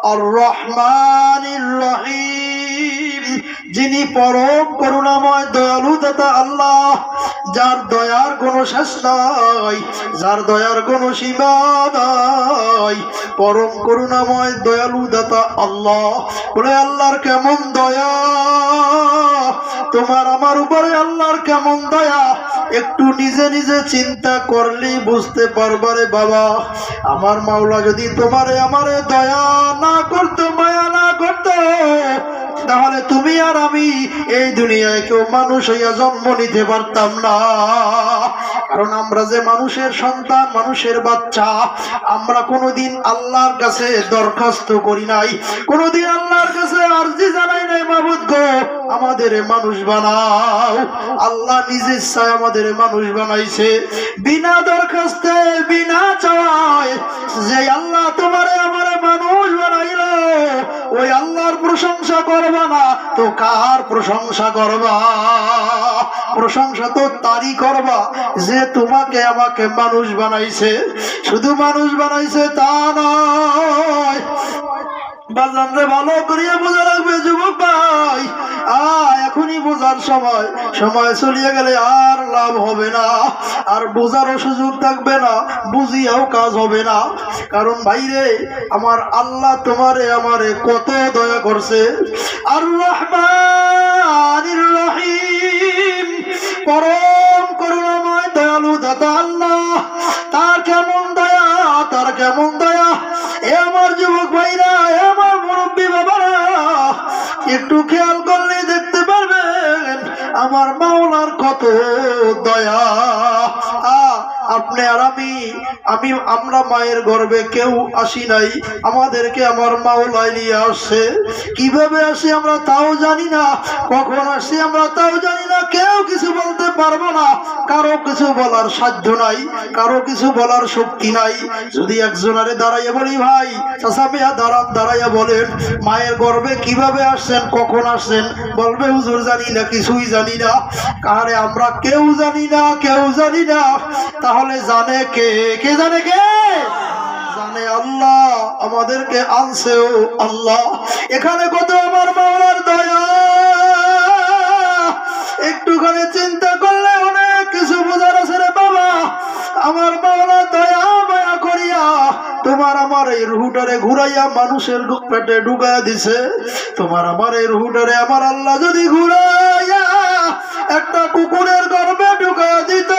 আর রহমানির রহিম, যিনি পরম করুণাময় দয়ালু দাতা আল্লাহ, যার দয়ার কোনো শেষ নাই, যার দয়ার কোনো সীমা নাই, পরম করুণাময় দয়ালু দাতা আল্লাহ। বলে আল্লাহর কেমন দয়া, তোমার আমার উপরে আল্লাহর কেমন দয়া, একটু নিজে নিজে চিন্তা করলেই বুঝতে পারবারে বাবা। আমার মাওলা যদি তোমারে আমারে দয়া না করতো, মায়া না করতো, তাহলে তুমি আর আমি এই দুনিয়ায় কেউ মানুষ হইয়া জন্ম নিতে পারতাম না। কারণ আমরা যে মানুষের সন্তান, মানুষের বাচ্চা, আমরা কোনোদিন আল্লাহর কাছে দরখাস্ত করি নাই, কোনোদিন আল্লাহর কাছে আরজি জানাই নাই, মাবুদ গো আমাদের মানুষ বানাও। আল্লাহ নিজের ইচ্ছায় আমাদের মানুষ বানাইছে, বিনা দরখাস্তে, বিনা চাওয়ায়। যে আল্লাহ তোমারে আমারে মানুষ বানাইলো, ওই আল্লাহর প্রশংসা করবা না তো কার প্রশংসা করবা? প্রশংসা তো তারই করবা যে তোমাকে আমাকে মানুষ বানাইছে। শুধু মানুষ বানাইছে তা নয়, বাজানরে ভালো করিয়া বোঝা লাগবে যুবক ভাই। এখনই বোঝার সময়, সময় চলিয়ে গেলে আর লাভ হবে না, আর বোঝারও সুযোগ থাকবে না, বুঝিয়াও কাজ হবে না। কারণ ভাইরে আমার আল্লাহ তোমারে আমারে কত দয়া করছে। আর রহমানির রহিম, পরম করুণাময় দয়ালু দাতা আল্লাহ, তার কেমন দয়া, তার কেমন দয়া। এ আমার যুবক ভাইরা, এ আমার মুরব্বী বাবারা, একটু খেয়াল করলে দেখতে পারবেন আমার মাওলার কত দয়া। আপনি আর আমি আমরা মায়ের গর্ভে কেউ আসি নাই, আমাদেরকে আমার মাওলাই নিয়ে আসছে। কিভাবে আসি আমরা তাও জানি না, কখন আসি আমরা তাও জানি না, কেউ কিছু বলতে পারবো না, কারো কিছু বলার সাধ্য নাই, কারো কিছু বলার শক্তি নাই। যদি একজনারে দাঁড়াইয়া বলি, ভাই চাচা মিয়া দাঁড়ান, দাঁড়াইয়া বলেন মায়ের গর্ভে কিভাবে আসছেন, কখন আসছেন, বলবে হুজুর জানি না, কিছুই জানি না। কারে আমরা কেউ জানি না, কেউ জানি না। তাহলে জানে কে? কে জানে? কে জানে? আল্লাহ। আমাদেরকে আনছেও আল্লাহ। এখানে কত আমার মাওলার দয়া, একটুখানি চিন্তা করলে অনেক কিছু বোঝার আছে রে বাবা। আমার মাওলা দয়া মায়া করিয়া তোমার আমার এই রুহুটারে ঘুরাইয়া মানুষের পেটে ঢুকাইয়া দিছে। তোমার আমার এই রুহুটারে আমার আল্লাহ যদি ঘুরাইয়া একটা কুকুরের গর্ভে ঢুকাইয়া দিত,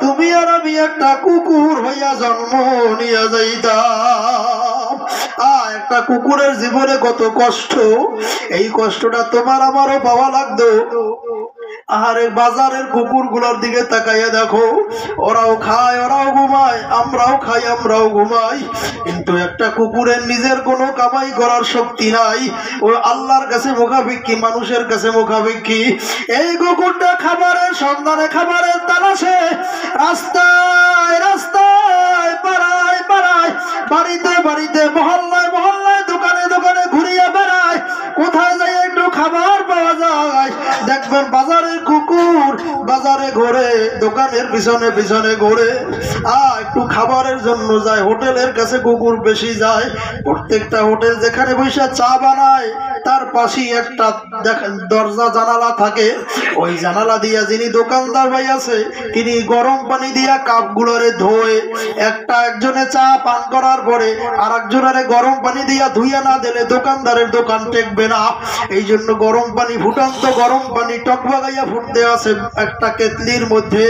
তুমি আর আমি একটা কুকুর হইয়া জন্ম নিয়ে যাইতাম। একটা কুকুরের জীবনে কত কষ্ট, এই কষ্টটা তোমার আমারও পাওয়া লাগতো। আরে বাজারের কুকুর গুলোর দিকে তাকাইয়া দেখো, ওরাও খায়, ওরাও ঘুমায়, আমরাও খাই, আমরাও ঘুমাই, কিন্তু একটা কুকুরের নিজের কোনো কামাই করার শক্তি নাই। ও আল্লাহর কাছে মুখাভিক্ষি, মানুষের কাছে মুখাভিক্ষি। এই কুকুরটা খাবারের সন্ধানে, খাবারের তালাশে রাস্তায় রাস্তায়, পাড়ায় পাড়ায়, বাড়িতে বাড়িতে, মহল্লায় মহল্লায়, দোকানে দোকানে ঘুরিয়া বেড়ায়, কোথায় যাই একটু খাবার পাওয়া যায়। দেখবেন বাজারের কুকুর বাজারে ঘোরে, দোকানের পিছনে পিছনে ঘোরে, একটু খাবারের জন্য যায়। হোটেলের কাছে কুকুর বেশি যায়। প্রত্যেকটা হোটেল যেখানে বসে চা বানায় তার পাশেই একটা দরজা জানালা থাকে। ওই জানালা দিয়া যিনি দোকানদার ভাই আছে, তিনি গরম পানি দিয়া কাপগুলোরে ধোয়। একজনে চা পান করার পরে আর একজনের গরম পানি দিয়া ধুইয়া না দিলে দোকানদারের দোকান টেকবে না। এই জন্য গরম পানি, ফুটান্ত গরম পানি টকবাগাইয়া ফুটতে আছে একটা কেতলির মধ্যে।